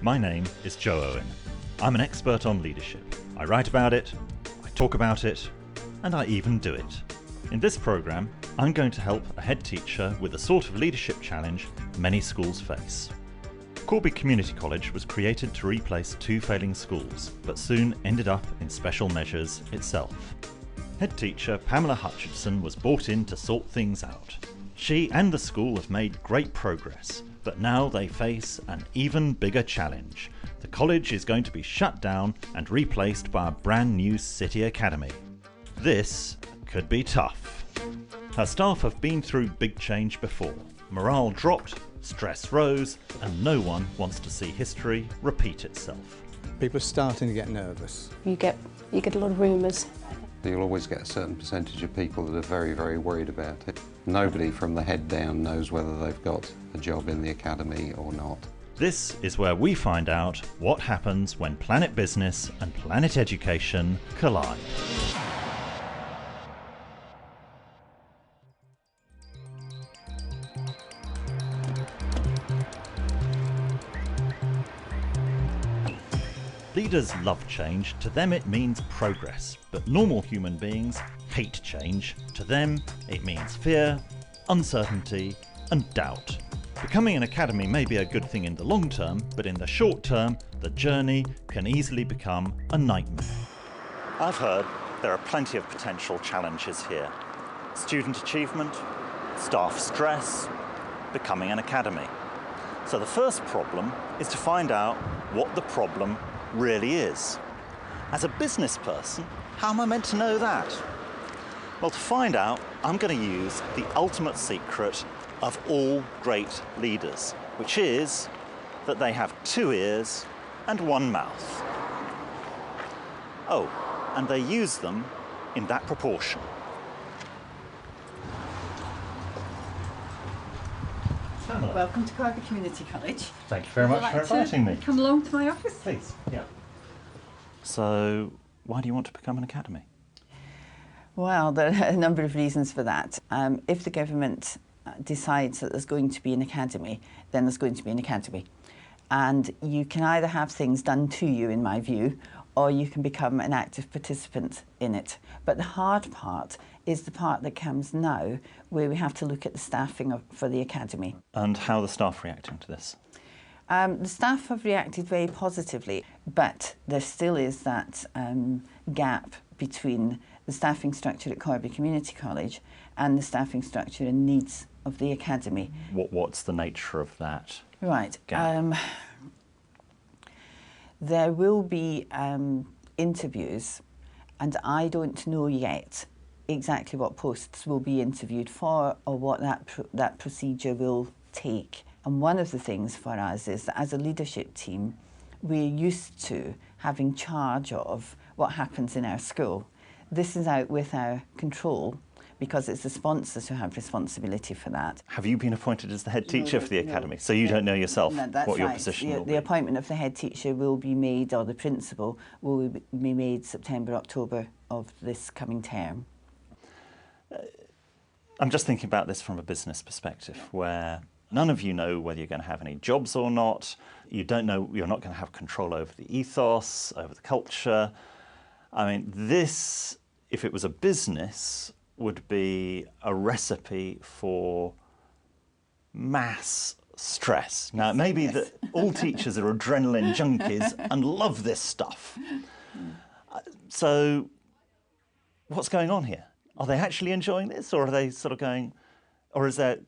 My name is Joe Owen. I'm an expert on leadership. I write about it, I talk about it, and I even do it. In this programme, I'm going to help a head teacher with the sort of leadership challenge many schools face. Corby Community College was created to replace two failing schools, but soon ended up in special measures itself. Head teacher Pamela Hutchinson was brought in to sort things out. She and the school have made great progress, but now they face an even bigger challenge. The college is going to be shut down and replaced by a brand new city academy. This could be tough. Her staff have been through big change before. Morale dropped, stress rose, and no one wants to see history repeat itself. People are starting to get nervous. You get a lot of rumours. You'll always get a certain percentage of people that are very, very worried about it. Nobody from the head down knows whether they've got a job in the academy or not. This is where we find out what happens when Planet Business and Planet Education collide. Leaders love change. To them it means progress, but normal human beings hate change. To them it means fear, uncertainty and doubt. Becoming an academy may be a good thing in the long term, but in the short term the journey can easily become a nightmare. I've heard there are plenty of potential challenges here. Student achievement, staff stress, becoming an academy. So the first problem is to find out what the problem really is. As a business person, how am I meant to know that? Well, to find out, I'm going to use the ultimate secret of all great leaders, which is that they have 2 ears and 1 mouth. Oh, and they use them in that proportion. Welcome to Corby Community College. Thank you very much for inviting me. Come along to my office. Please, yeah. So, why do you want to become an academy? Well, there are a number of reasons for that. If the government decides that there's going to be an academy, then there's going to be an academy. And you can either have things done to you, in my view, or you can become an active participant in it. But the hard part is the part that comes now, where we have to look at the staffing for the academy. And how are the staff reacting to this? The staff have reacted very positively, but there still is that gap between the staffing structure at Corby Community College and the staffing structure and needs of the academy. What's the nature of that? Right. Gap? There will be interviews, and I don't know yet exactly what posts will be interviewed for or what that procedure will take. And one of the things for us is that as a leadership team, we're used to having charge of what happens in our school. This is out with our control because it's the sponsors who have responsibility for that. Have you been appointed as the head teacher for the academy? So you don't know yourself what your position will be? The appointment of the head teacher will be made, or the principal will be made September, October of this coming term. I'm just thinking about this from a business perspective, where none of you know whether you're going to have any jobs or not. You don't know, you're not going to have control over the ethos, over the culture. I mean, this, if it was a business, would be a recipe for mass stress. Now, it may be that all teachers are adrenaline junkies and love this stuff. So, what's going on here? Are they actually enjoying this, or are they sort of going, or is there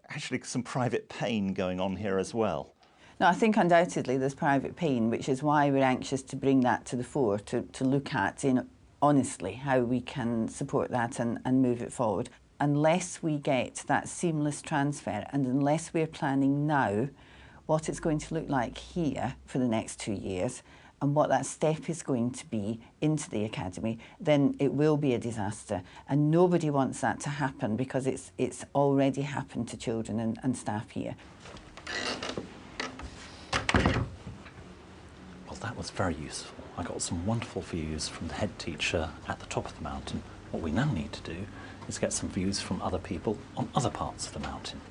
actually some private pain going on here as well? No, I think undoubtedly there's private pain, which is why we're anxious to bring that to the fore, to look at honestly how we can support that and move it forward. Unless we get that seamless transfer, and unless we're planning now what it's going to look like here for the next 2 years, and what that step is going to be into the academy, then it will be a disaster. And nobody wants that to happen, because it's already happened to children and staff here. Well, that was very useful. I got some wonderful views from the head teacher at the top of the mountain. What we now need to do is get some views from other people on other parts of the mountain.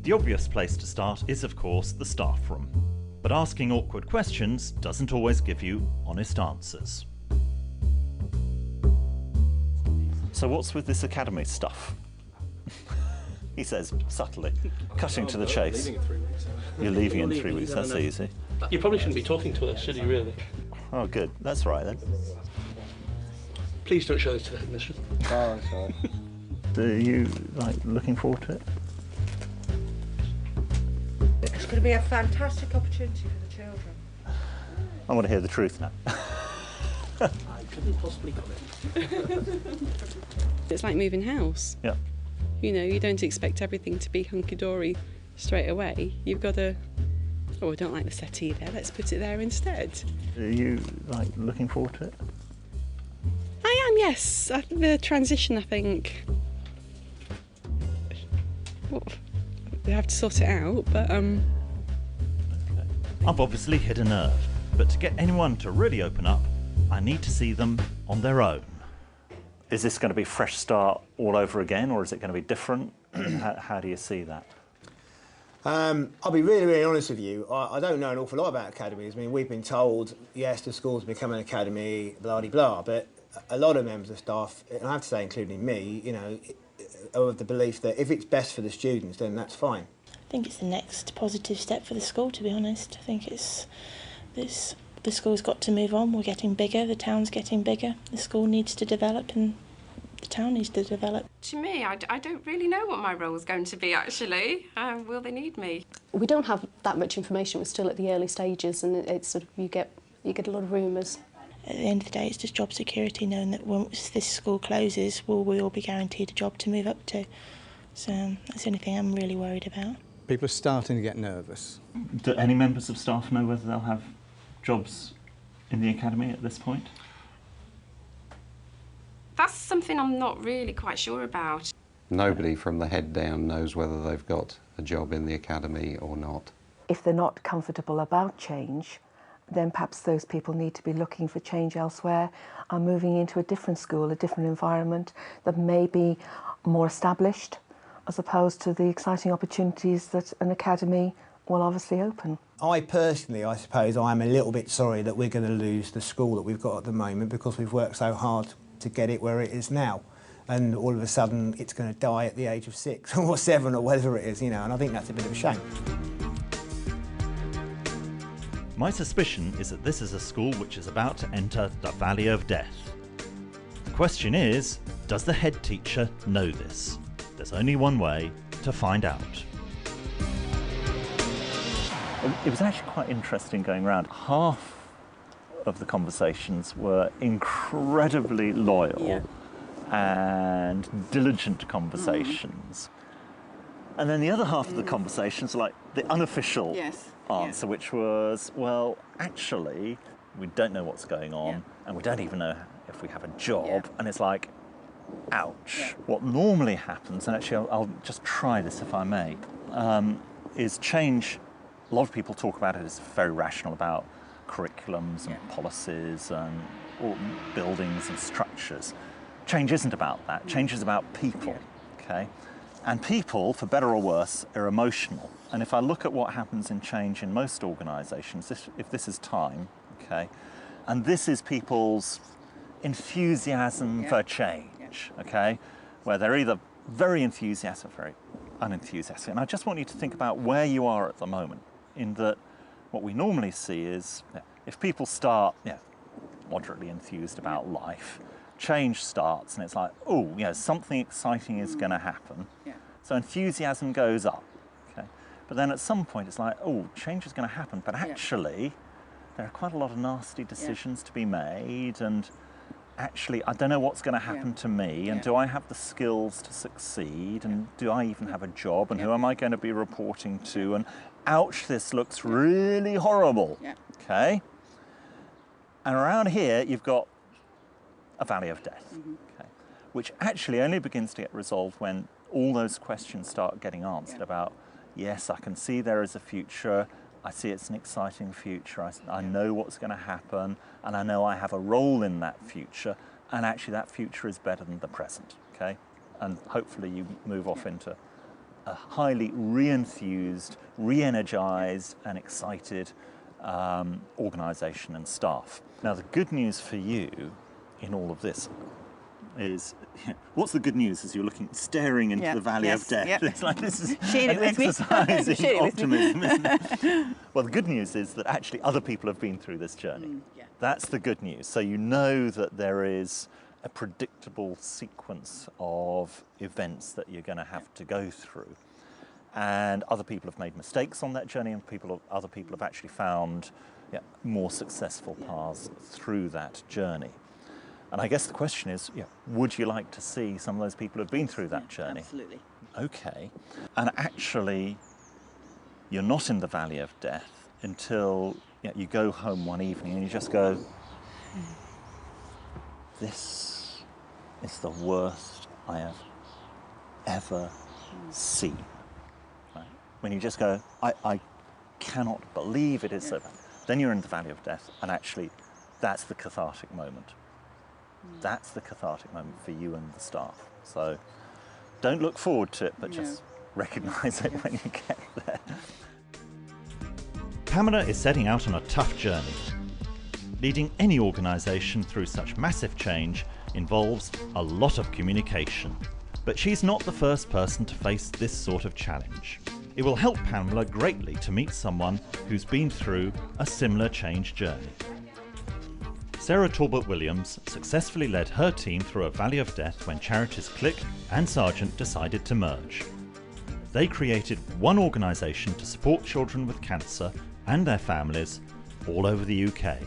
The obvious place to start is, of course, the staff room. But asking awkward questions doesn't always give you honest answers. So what's with this academy stuff? He says subtly, cutting to the chase. Leaving in 3 weeks. You're leaving in 3 weeks, that's easy. You probably shouldn't be talking to us, should you, really? Oh, good. That's right then. Please don't show this to the headmistress. Oh, sorry. Are you looking forward to it? It's going to be a fantastic opportunity for the children. I want to hear the truth now. I couldn't possibly comment. It's like moving house. Yeah. You know, you don't expect everything to be hunky-dory straight away. You've got to, oh, I don't like the settee there, let's put it there instead. Are you looking forward to it? I am, yes. The transition, I think. Well, we have to sort it out, but Okay. I've obviously hit a nerve, but to get anyone to really open up, I need to see them on their own. Is this going to be fresh start all over again, or is it going to be different? How do you see that? I'll be really, really honest with you. I don't know an awful lot about academies. I mean, we've been told, yes, the school's become an academy, blah-de-blah, but a lot of members of staff, and I have to say, including me, you know, are of the belief that if it's best for the students, then that's fine. I think it's the next positive step for the school, to be honest. I think it's this. The school's got to move on. We're getting bigger. The town's getting bigger. The school needs to develop, and the town needs to develop. To me, I don't really know what my role is going to be, actually. Will they need me? We don't have that much information. We're still at the early stages, and it's sort of you get a lot of rumours. At the end of the day, it's just job security, knowing that once this school closes, will we all be guaranteed a job to move up to? So that's the only thing I'm really worried about. People are starting to get nervous. Do any members of staff know whether they'll have jobs in the academy at this point? That's something I'm not really quite sure about. Nobody from the head down knows whether they've got a job in the academy or not. If they're not comfortable about change, then perhaps those people need to be looking for change elsewhere and moving into a different school, a different environment that may be more established, as opposed to the exciting opportunities that an academy will obviously open. I personally, I suppose, I'm a little bit sorry that we're going to lose the school that we've got at the moment because we've worked so hard to get it where it is now. And all of a sudden, it's going to die at the age of 6 or 7 or whatever it is, you know, and I think that's a bit of a shame. My suspicion is that this is a school which is about to enter the Valley of Death. The question is, does the head teacher know this? There's only one way to find out. It was actually quite interesting going round. Half of the conversations were incredibly loyal and diligent conversations. And then the other half of the conversations, like the unofficial answer, which was, well, actually, we don't know what's going on, and we don't even know if we have a job, and it's like, ouch. What normally happens, and actually I'll just try this if I may, is change. A lot of people talk about it as very rational, about curriculums and policies and buildings and structures. Change isn't about that. Change is about people, okay? And people, for better or worse, are emotional. And if I look at what happens in change in most organisations, if this is time, okay, and this is people's enthusiasm for change, okay, where they're either very enthusiastic or very unenthusiastic. And I just want you to think about where you are at the moment, in that what we normally see is if people start moderately enthused about life, change starts and it's like, oh, something exciting is going to happen. So enthusiasm goes up, okay? But then at some point it's like, oh, change is going to happen, but actually there are quite a lot of nasty decisions to be made, and actually I don't know what's going to happen to me, and do I have the skills to succeed, and do I even have a job, and who am I going to be reporting to, and ouch, this looks really horrible, okay? And around here you've got a valley of death, okay, which actually only begins to get resolved when all those questions start getting answered about, yes, I can see there is a future, I see it's an exciting future, I know what's going to happen, and I know I have a role in that future, and actually that future is better than the present, okay? And hopefully you move off into a highly re-enthused, re-energised and excited organisation and staff. Now, the good news for you in all of this is, what's the good news as you're staring into the valley of death? Yep. It's like this is Share it an with me. exercise in Share it with me. optimism, isn't it? Well, the good news is that actually other people have been through this journey. Yeah. That's the good news. So you know that there is a predictable sequence of events that you're going to have to go through. And other people have made mistakes on that journey, and other people have actually found more successful paths through that journey. And I guess the question is, would you like to see some of those people who've been through that journey? Absolutely. Okay. And actually, you're not in the valley of death until you go home one evening and you just go, this is the worst I have ever seen. Right? When you just go, I cannot believe it is so bad. Then you're in the valley of death, and actually that's the cathartic moment. That's the cathartic moment for you and the staff. So don't look forward to it, but just recognise it when you get there. Pamela is setting out on a tough journey. Leading any organisation through such massive change involves a lot of communication. But she's not the first person to face this sort of challenge. It will help Pamela greatly to meet someone who's been through a similar change journey. Sarah Talbot-Williams successfully led her team through a valley of death when charities Click and Sargent decided to merge. They created one organisation to support children with cancer and their families all over the UK.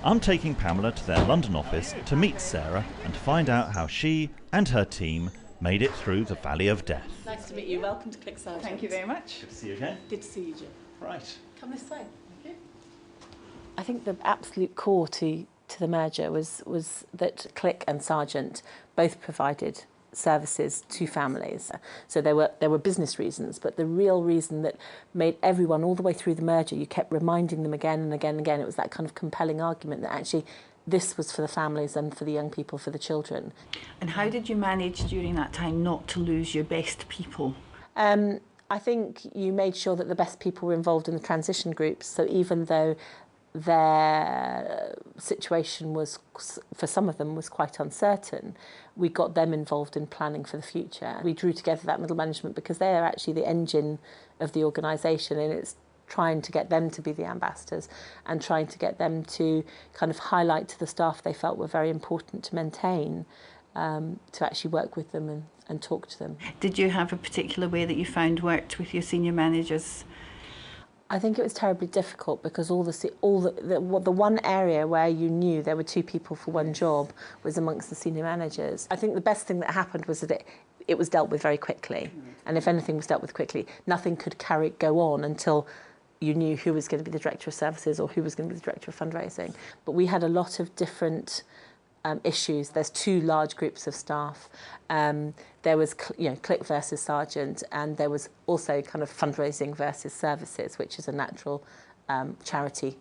I'm taking Pamela to their London office to meet Sarah and to find out how she and her team made it through the valley of death. Nice to meet you. Welcome to Click Sargent. Thank you very much. Good to see you again. Good to see you, Jim. Right. Come this way. I think the absolute core to the merger was that Click and Sargent both provided services to families. So there were business reasons, but the real reason that made everyone all the way through the merger, you kept reminding them again and again and again, it was that kind of compelling argument that actually this was for the families and for the young people, for the children. And how did you manage during that time not to lose your best people? I think you made sure that the best people were involved in the transition groups, so even though their situation was, for some of them, was quite uncertain, we got them involved in planning for the future. We drew together that middle management because they are actually the engine of the organisation, and it's trying to get them to be the ambassadors and trying to get them to kind of highlight to the staff they felt were very important to maintain, to actually work with them and talk to them. Did you have a particular way that you found worked with your senior managers? I think it was terribly difficult because the one area where you knew there were two people for one job was amongst the senior managers. I think the best thing that happened was that it was dealt with very quickly, and if anything was dealt with quickly, nothing could go on until you knew who was going to be the director of services or who was going to be the director of fundraising. But we had a lot of different issues. There's two large groups of staff. There was Click versus Sargent, and there was also kind of fundraising versus services, which is a natural charity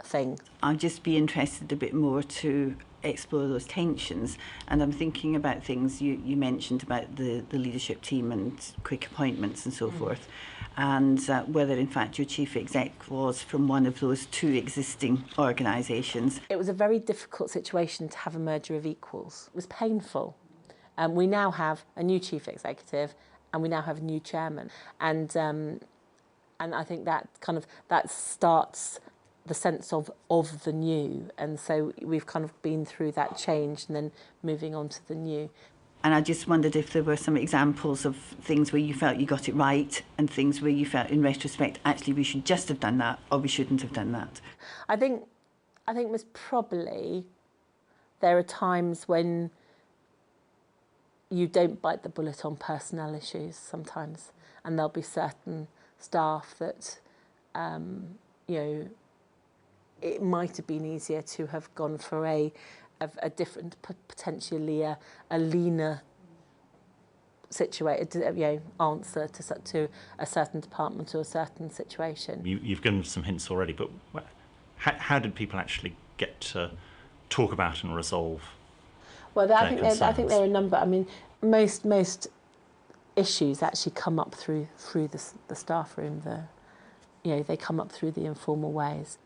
thing. I'd just be interested a bit more to explore those tensions, and I'm thinking about things you mentioned about the leadership team and quick appointments and so forth, and whether in fact your chief exec was from one of those two existing organisations. It was a very difficult situation to have a merger of equals. It was painful. We now have a new chief executive and we now have a new chairman, and I think that starts the sense of the new, and so we've kind of been through that change and then moving on to the new. And I just wondered if there were some examples of things where you felt you got it right and things where you felt in retrospect actually we should just have done that or we shouldn't have done that. I think most probably there are times when you don't bite the bullet on personnel issues sometimes, and there'll be certain staff that it might have been easier to have gone for a different, potentially a leaner answer to a certain department or a certain situation. You've given some hints already, but how did people actually get to talk about and resolve? Well, I think there are a number. I mean, most issues actually come up through the staff room. They come up through the informal ways.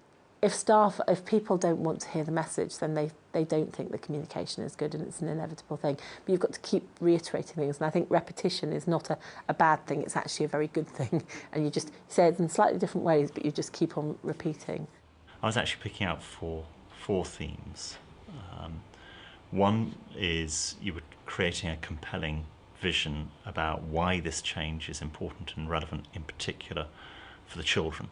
If people don't want to hear the message, then they don't think the communication is good, and it's an inevitable thing. But you've got to keep reiterating things, and I think repetition is not a bad thing, it's actually a very good thing. And you just say it in slightly different ways, but you just keep on repeating. I was actually picking out four themes. One is you were creating a compelling vision about why this change is important and relevant, in particular for the children.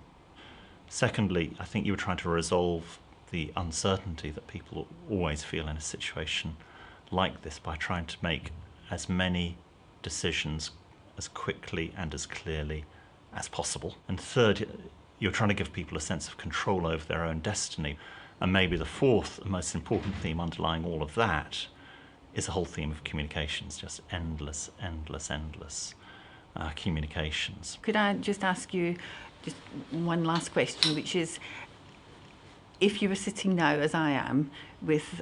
Secondly, I think you were trying to resolve the uncertainty that people always feel in a situation like this by trying to make as many decisions as quickly and as clearly as possible. And third, you're trying to give people a sense of control over their own destiny. And maybe the fourth and most important theme underlying all of that is the whole theme of communications, just endless communications. Could I just ask you just one last question, which is, if you were sitting now, as I am, with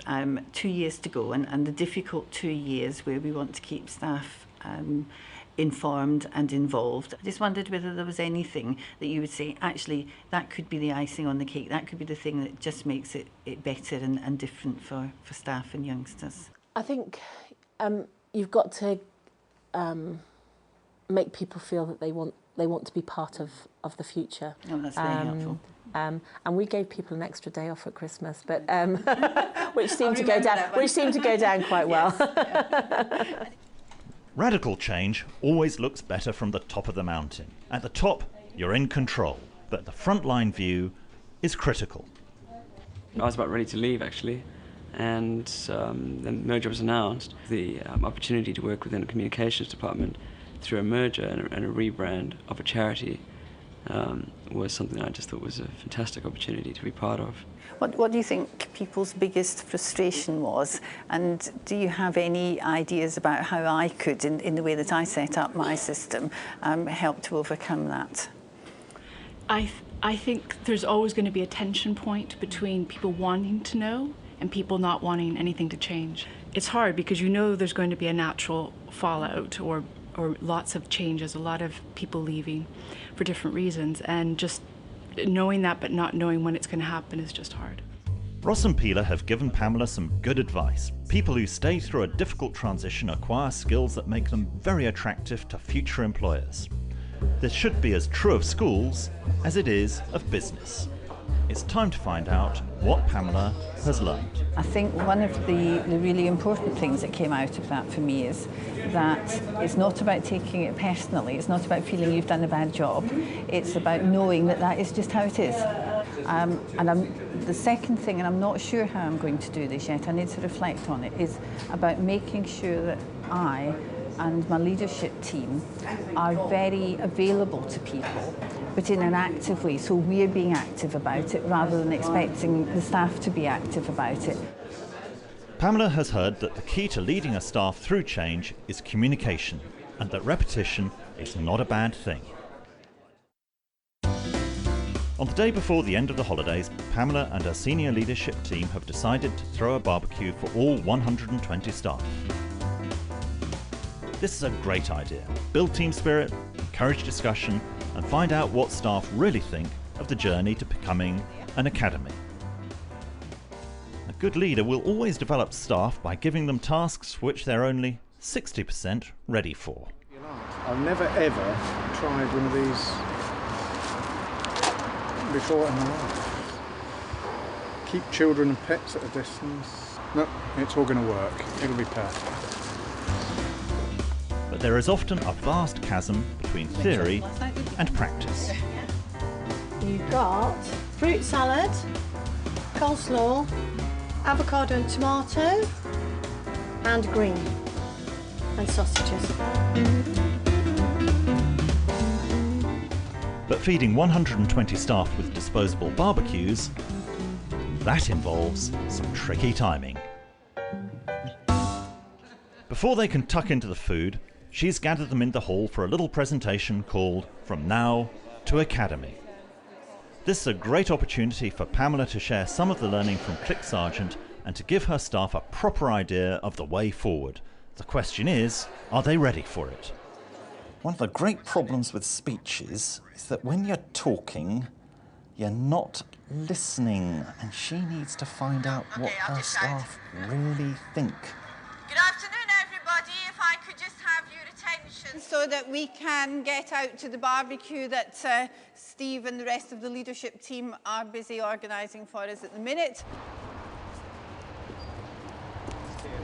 2 years to go, and the difficult 2 years where we want to keep staff informed and involved, I just wondered whether there was anything that you would say, actually, that could be the icing on the cake, that could be the thing that just makes it better and different for staff and youngsters. I think you've got to make people feel that they want to be part of the future. Oh, that's very helpful. And we gave people an extra day off at Christmas, but which seemed to go down quite well. Yes. Radical change always looks better from the top of the mountain. At the top, you're in control, but the frontline view is critical. I was about ready to leave, actually, and the merger was announced. The opportunity to work within a communications department through a merger and a rebrand of a charity was something I just thought was a fantastic opportunity to be part of. What do you think people's biggest frustration was, and do you have any ideas about how I could, in the way that I set up my system, help to overcome that? I think there's always going to be a tension point between people wanting to know and people not wanting anything to change. It's hard because you know there's going to be a natural fallout or lots of changes, a lot of people leaving for different reasons, and just knowing that but not knowing when it's going to happen is just hard. Ross and Peeler have given Pamela some good advice. People who stay through a difficult transition acquire skills that make them very attractive to future employers. This should be as true of schools as it is of business. It's time to find out what Pamela has learned. I think one of the really important things that came out of that for me is that it's not about taking it personally, it's not about feeling you've done a bad job, it's about knowing that that is just how it is. The second thing, and I'm not sure how I'm going to do this yet, I need to reflect on it, is about making sure that I and my leadership team are very available to people, but in an active way, so we're being active about it rather than expecting the staff to be active about it. Pamela has heard that the key to leading a staff through change is communication, and that repetition is not a bad thing. On the day before the end of the holidays, Pamela and her senior leadership team have decided to throw a barbecue for all 120 staff. This is a great idea. Build team spirit, encourage discussion, and find out what staff really think of the journey to becoming an academy. A good leader will always develop staff by giving them tasks which they're only 60% ready for. I've never ever tried one of these before in my life. Keep children and pets at a distance. No, it's all going to work. It'll be perfect. But there is often a vast chasm between theory and practice. You've got fruit salad, coleslaw, avocado and tomato, and green, and sausages. But feeding 120 staff with disposable barbecues, that involves some tricky timing. Before they can tuck into the food, she's gathered them in the hall for a little presentation called From Now to Academy. This is a great opportunity for Pamela to share some of the learning from Click Sergeant and to give her staff a proper idea of the way forward. The question is, are they ready for it? One of the great problems with speeches is that when you're talking, you're not listening, and she needs to find out what her staff really think. Good afternoon, everybody. If I could just have your attention so that we can get out to the barbecue that Steve and the rest of the leadership team are busy organising for us at the minute.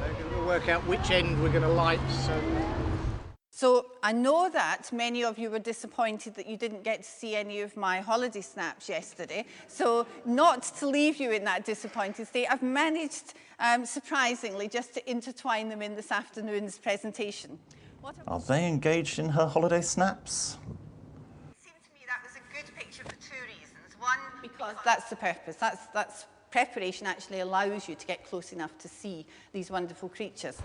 They're going to work out which end we're going to light. So I know that many of you were disappointed that you didn't get to see any of my holiday snaps yesterday. So not to leave you in that disappointed state, I've managed, surprisingly, just to intertwine them in this afternoon's presentation. Are they engaged in her holiday snaps? It seemed to me that was a good picture for two reasons. One, because that's the purpose. That's preparation actually allows you to get close enough to see these wonderful creatures.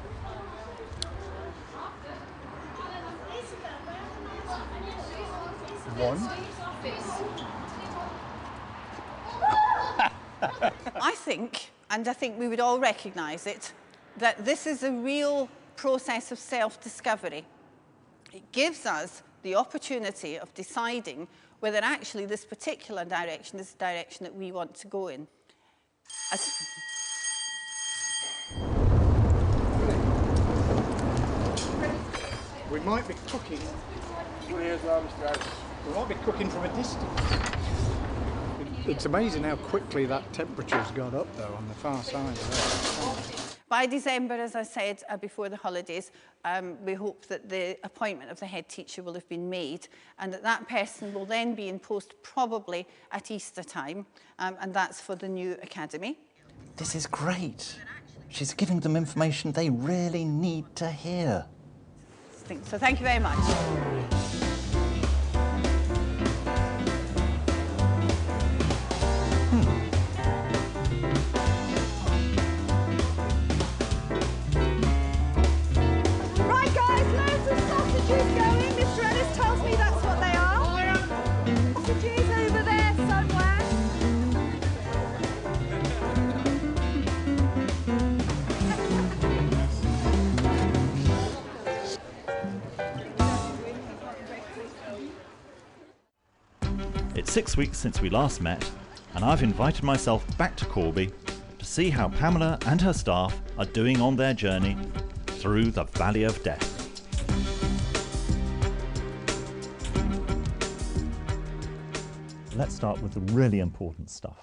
I think we would all recognise it, that this is a real process of self-discovery. It gives us the opportunity of deciding whether actually this particular direction is the direction that we want to go in. We might be cooking. We might be cooking from a distance. It's amazing how quickly that temperature's gone up, though, on the far side of there. By December, as I said, before the holidays, we hope that the appointment of the head teacher will have been made and that person will then be in post probably at Easter time, and that's for the new academy. This is great. She's giving them information they really need to hear. So thank you very much. It's 6 weeks since we last met, and I've invited myself back to Corby to see how Pamela and her staff are doing on their journey through the Valley of Death. Let's start with the really important stuff.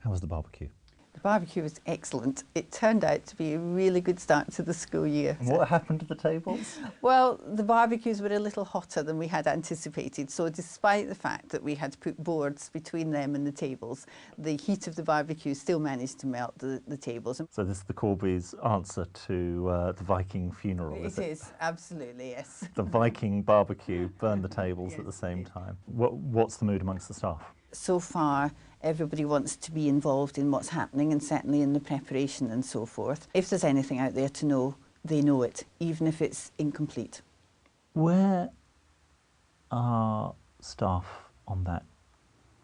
How was the barbecue? The barbecue was excellent. It turned out to be a really good start to the school year. And what happened to the tables? Well, the barbecues were a little hotter than we had anticipated, so despite the fact that we had put boards between them and the tables, the heat of the barbecue still managed to melt the tables. So this is the Corby's answer to the Viking funeral, is it? It is, absolutely, yes. The Viking barbecue burned the tables at the same time. What's the mood amongst the staff? So far, everybody wants to be involved in what's happening and certainly in the preparation and so forth. If there's anything out there to know, they know it, even if it's incomplete. Where are staff on that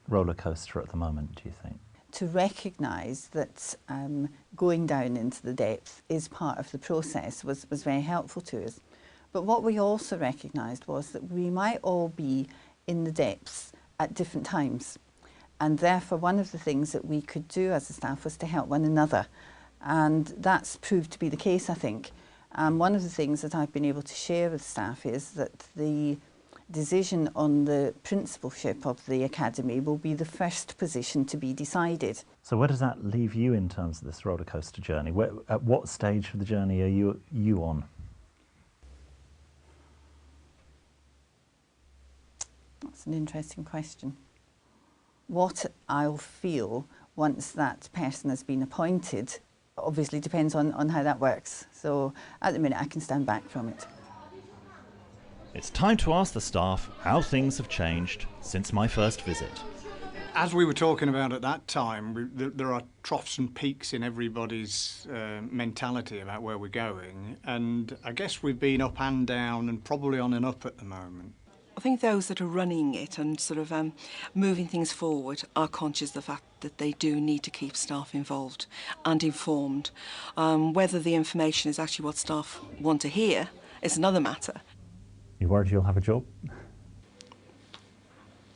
roller coaster at the moment, do you think? To recognise that going down into the depth is part of the process was very helpful to us. But what we also recognised was that we might all be in the depths at different times. And therefore, one of the things that we could do as a staff was to help one another. And that's proved to be the case, I think. One of the things that I've been able to share with staff is that the decision on the principalship of the academy will be the first position to be decided. So where does that leave you in terms of this roller coaster journey? At what stage of the journey are you on? That's an interesting question. What I'll feel once that person has been appointed obviously depends on how that works. So at the minute I can stand back from it. It's time to ask the staff how things have changed since my first visit. As we were talking about at that time, there are troughs and peaks in everybody's mentality about where we're going, and I guess we've been up and down and probably on and up at the moment. I think those that are running it and sort of moving things forward are conscious of the fact that they do need to keep staff involved and informed. Whether the information is actually what staff want to hear is another matter. You worried you'll have a job?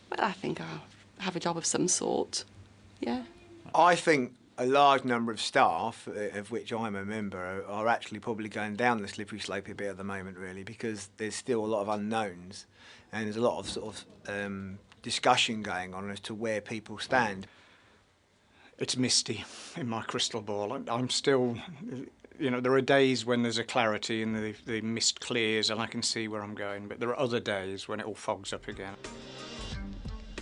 Well, I think I'll have a job of some sort. Yeah. I think a large number of staff, of which I'm a member, are actually probably going down the slippery slope a bit at the moment, really, because there's still a lot of unknowns and there's a lot of sort of discussion going on as to where people stand. It's misty in my crystal ball. I'm still, you know, there are days when there's a clarity and the mist clears and I can see where I'm going, but there are other days when it all fogs up again.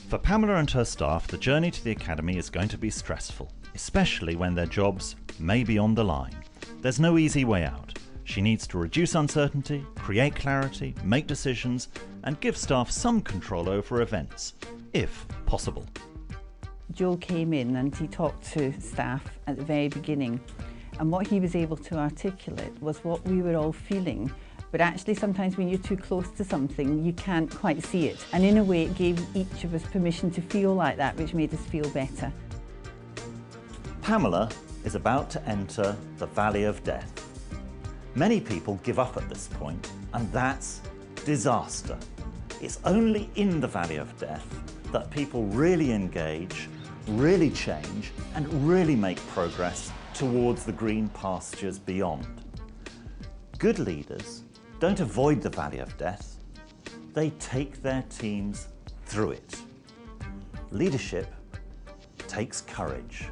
For Pamela and her staff, the journey to the academy is going to be stressful, especially when their jobs may be on the line. There's no easy way out. She needs to reduce uncertainty, create clarity, make decisions, and give staff some control over events, if possible. Joel came in and he talked to staff at the very beginning, and what he was able to articulate was what we were all feeling, but actually sometimes when you're too close to something you can't quite see it, and in a way it gave each of us permission to feel like that, which made us feel better. Pamela is about to enter the Valley of Death. Many people give up at this point, and that's disaster. It's only in the Valley of Death that people really engage, really change, and really make progress towards the green pastures beyond. Good leaders don't avoid the Valley of Death, they take their teams through it. Leadership takes courage.